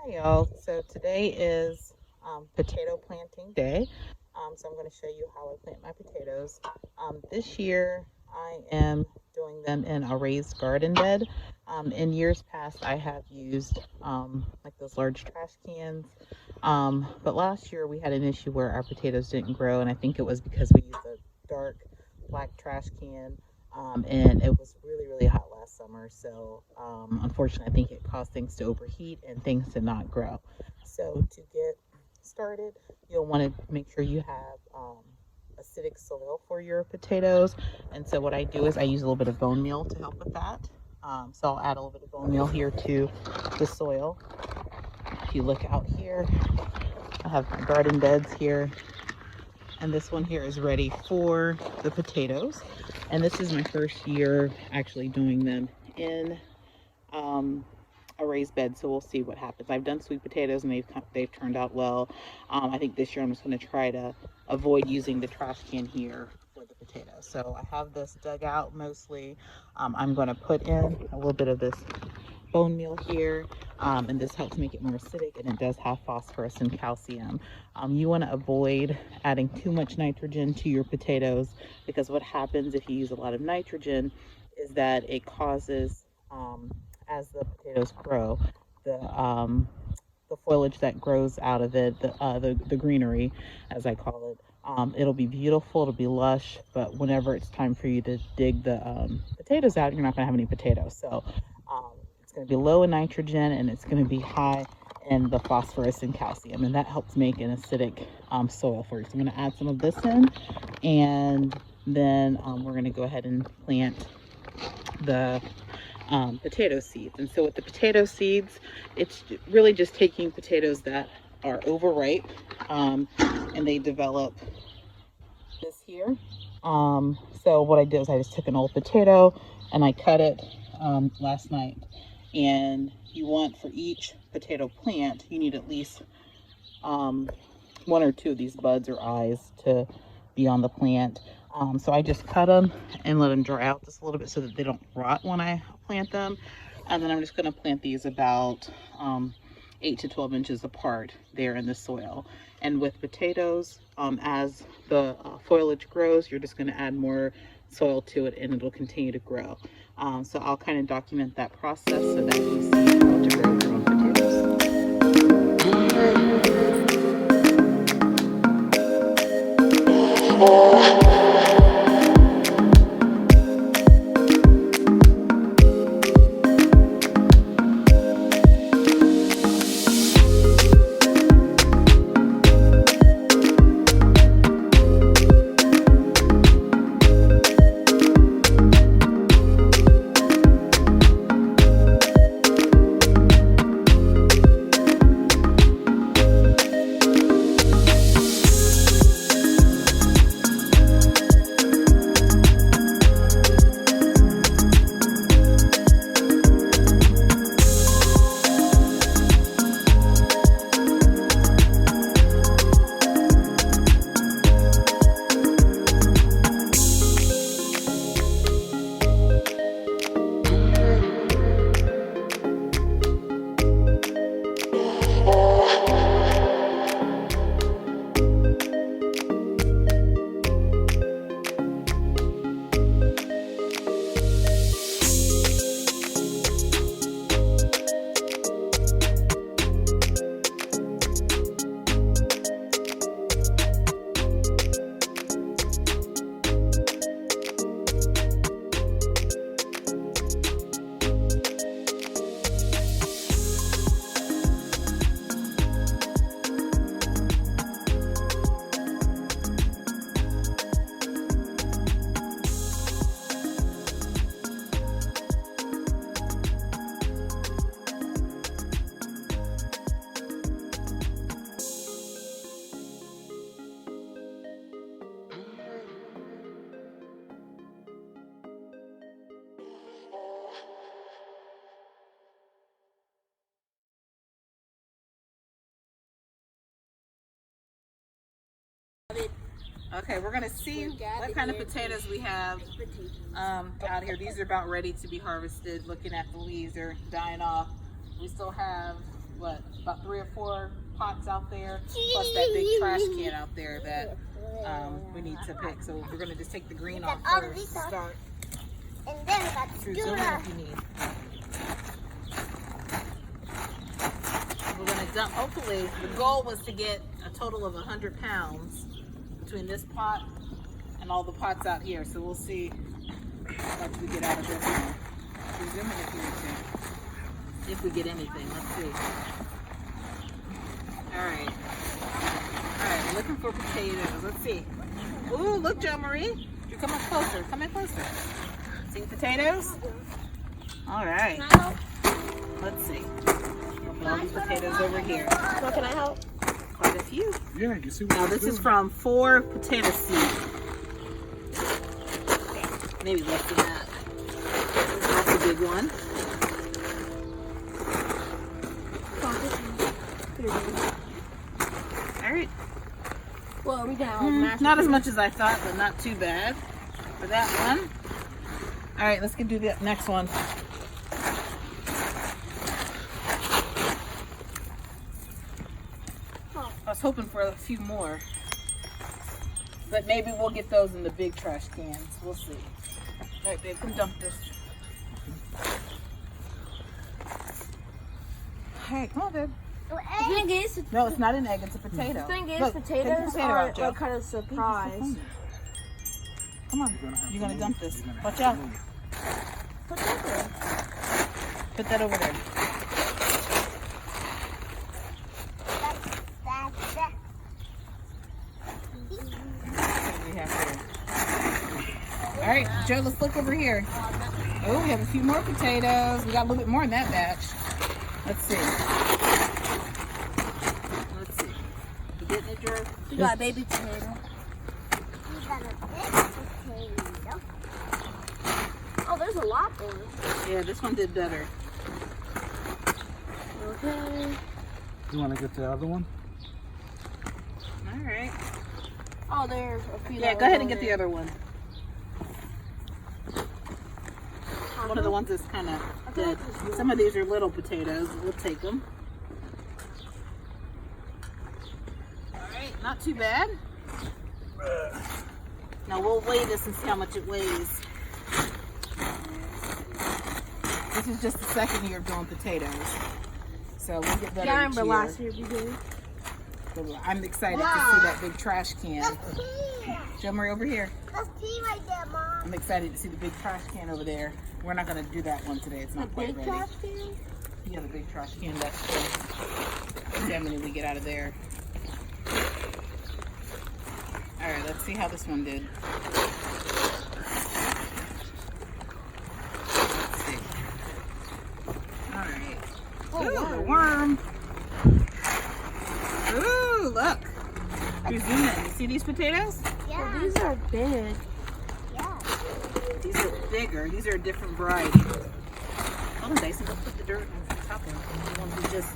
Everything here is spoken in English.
Hi y'all. So today is potato planting day. So I'm going to show you how I plant my potatoes. This year I am doing them in a raised garden bed. In years past I have used like those large trash cans. But last year we had an issue where our potatoes didn't grow, and I think it was because we used a dark black trash can. And it was really hot last summer. So unfortunately, I think it caused things to overheat and things to not grow. So to get started, you'll want to make sure you have acidic soil for your potatoes. And so what I do is I use a little bit of bone meal to help with that. So I'll add a little bit of bone meal here to the soil. If you look out here, I have my garden beds here, and this one here is ready for the potatoes. And this is my first year actually doing them in a raised bed, so we'll see what happens. I've done sweet potatoes and they've turned out well. I think this year I'm just going to try to avoid using the trash can here for the potatoes. So I have this dug out mostly. I'm going to put in a little bit of this bone meal here, and this helps make it more acidic, and it does have phosphorus and calcium. You want to avoid adding too much nitrogen to your potatoes, because what happens if you use a lot of nitrogen is that it causes, as the potatoes grow, the foliage that grows out of it, the greenery, as I call it, it'll be beautiful, it'll be lush, but whenever it's time for you to dig the potatoes out, you're not going to have any potatoes. So it's going to be low in nitrogen, and it's going to be high in the phosphorus and calcium, and that helps make an acidic soil for you. So I'm going to add some of this in, and then we're going to go ahead and plant the potato seeds. And so with the potato seeds, it's really just taking potatoes that are overripe, and they develop this here. So what I did was I just took an old potato and I cut it last night. And you want, for each potato plant, you need at least one or two of these buds or eyes to be on the plant. So I just cut them and let them dry out just a little bit so that they don't rot when I plant them. And then I'm just going to plant these about 8 to 12 inches apart there in the soil. And with potatoes, as the foliage grows, you're just going to add more soil to it, and it'll continue to grow. So I'll kind of document that process so that you see how to grow your own potatoes. Okay, we're gonna see what kind of potatoes we have out here. These are about ready to be harvested. Looking at the leaves, they're dying off. We still have what, about 3 or 4 pots out there, plus that big trash can out there that we need to pick. So we're gonna just take the green off first. Start. And then that's Zoom in if you need. We're gonna dump. Hopefully, the goal was to get a total of 100 pounds between this pot and all the pots out here. So we'll see how much we get out of this one. Zoom in if you need to. If we get anything, let's see. All right, looking for potatoes. Let's see. Ooh, look, Joe Marie. You come up closer. Come in closer. See potatoes? All right. Let's see. We'll put all these potatoes over here. So can I help? Quite a few. Yeah, you see what Now this is from 4 potato seeds. Maybe less than that. That's a big one. All right. Well, are we down? Not as much as I thought, but not too bad for that one. All right, let's do the next one. I was hoping for a few more, but maybe we'll get those in the big trash cans. We'll see. All right, babe, come dump this. All right, come on, babe. The thing is, No, it's not an egg, it's a potato. the thing is, Look, take the potatoes potato are out, Joe. like kind of surprise. Come on, you're gonna dump this. Watch out. Put that there. Put that over there. What do we have here? All right, Joe, let's look over here. Oh, we have a few more potatoes. We got a little bit more in that batch. Let's see. Let's see. You getting it, Joe? You got a baby potato. Oh, there's a lot there. Yeah, this one did better. Okay. You want to get the other one? All right. Oh, there's a few. Yeah, go ahead and get the other one. One of the ones that's kind of dead. Some of these are little potatoes. We'll take them. All right, not too bad. Now we'll weigh this and see how much it weighs. This is just the second year of doing potatoes, so we'll get better. Yeah, I remember each last year we did. So I'm excited to see that big trash can. Joe Marie, over here. That's tea right there, Mom. I'm excited to see the big trash can over there. We're not going to do that one today. It's not The quite big ready. trash can? Yeah, the big trash can. That's how many we get out of there. All right, let's see how this one did. Let's see. All right. Ooh, a worm. Ooh, look. You zoom in. You see these potatoes? Yeah. Well, these are big. Yeah. These are bigger. These are a different variety. Hold on, Dyson. Let's put the dirt on top of them. The ones we just...